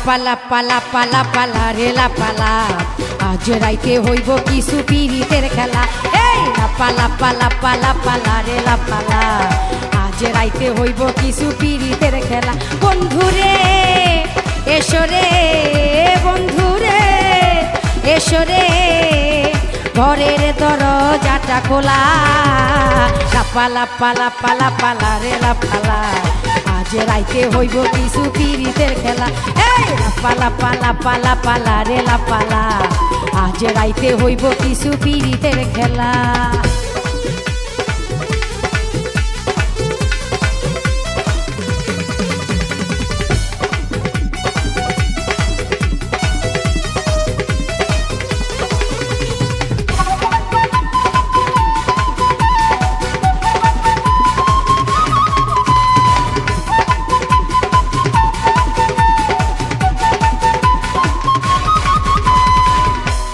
পালা পালা পালা পালা রেলা পালা আজ রাইতে হইব কিছু পিরিতের খেলা। এই পালা পালা পালা পালা রেলা পালা আজ রাইতে হইব কিছু পিরিতের খেলা। বন্ধুরে এসরে বন্ধুরে এসরে ঘরের দরজাটা খোলা। পালা পালা পালা পালা রেলা পালা আজ রাইতে হইব কিছু পিরিতের খেলা। এই পালা পালা পালা পালা রেলা পালা আজ রাইতে হইব কিছু পিরিতের খেলা।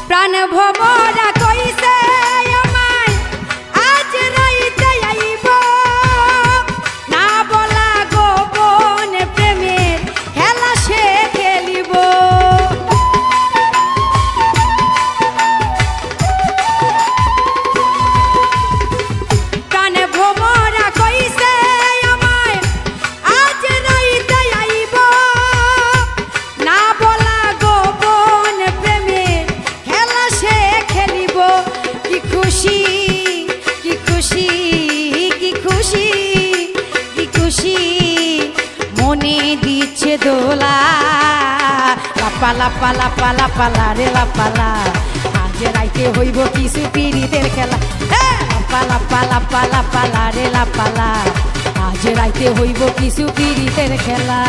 প্রাণ ভোমরা কইছে আমায় আজ রাইতে আইব, না বলা গোপন প্রেমের খেলা সে খেলিব। প্রাণ ভোমরা কইছে আমায় আজ রাইতে আইব, না বলা গোপন প্রেমের খেলা সে খেলিব। কি খুশি কি খুশি কি খুশি কি খুশি মনে দিচ্ছে দোলা। পালা পালা পালা পালা রেলা পালা আজ রাইতে হইব কিছু পিরিতের খেলা। পালা পালা পালা পালা রেলা পালা আজ রাইতে হইব কিছু পিরিতের খেলা।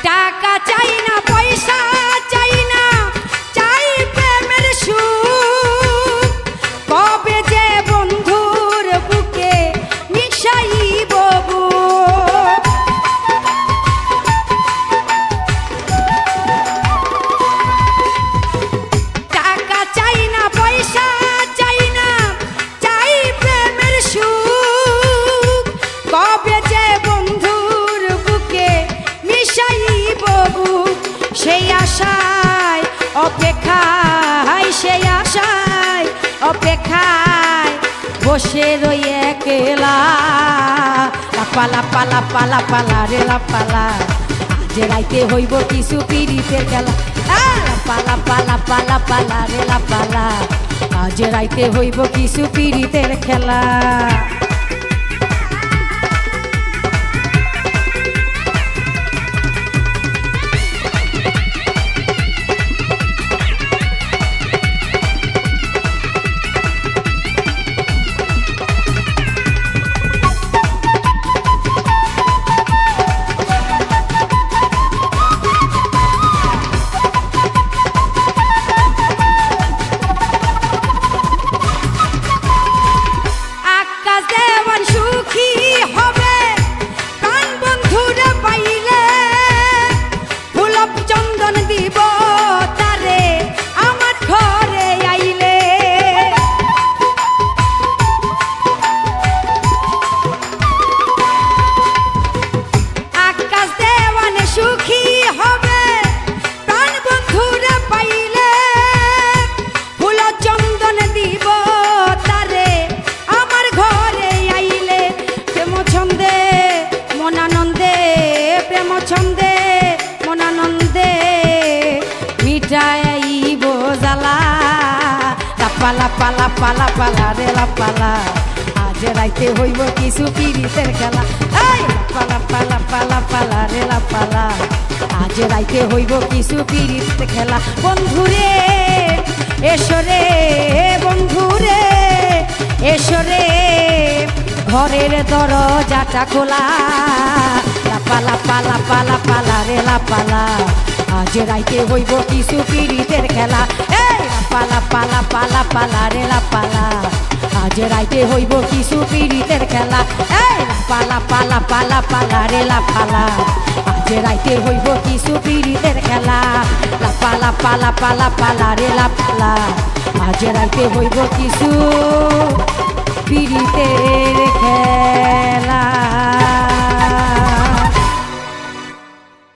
টাকা চাই না পয়সা চাই না চাই প্রেমের সুখ, কবে যে বন্ধুর বুকে মিশাইব বুক। টাকা চাই না পয়সা চাই না চাই প্রেমের সুখ, কবে যে বন্ধুর বুকে মিশাইব বুক। সেই আশায় অপেক্ষায় সেই আশায় অপেক্ষায় বসে রই একলা। পালা পালা পালা পালা রেলা পালা আজ রাইতে হইব কিছু পিরিতের খেলা। পালা পালা পালা পালা রেলা পালা আজ রাইতে হইব কিছু পিরিতের খেলা। আকাশ দেওয়ান সুখী হবে প্রাণ বন্ধুরে পাইলে, ফুলব চন্দন দিব তারে আমার ঘরে আইলে। আকাশ দেওয়ান সুখী হবে প্রাণ বন্ধুরে পাইলে, ফুল চন্দন দিব তারে আমার ঘরে আইলে। প্রেম ছন্দে মনানন্দে প্রেম ছন্দে মনানন্দে মিটাইব জ্বালা। পালা পালা পালা পালা রেলা পালা আজ রাইতে হইব কিছু পিরিতের খেলা। পালা পালা পালা পালা রেলা পালা আজ রাইতে হইব কিছু পিরিতের খেলা। বন্ধুরে এসরে বন্ধুরে এসরে ঘরের দরজাটা খোলা। পালা পালা পালা পালা রেলা পালা আজ রাইতে হইব কিছু পিরিতের খেলা। পালা পালা পালা পালা রে লা পালা আজ রাইতে হইব কিছু পীড়িতের খেলা এই পালা পালা পালা পালা রে লা পালা আজ রাইতে হইব কিছু পীড়িতের খেলা লা পালা পালা পালা পালা রে লা পালা আজ রাইতে হইব কিছু পীড়িতের খেলা।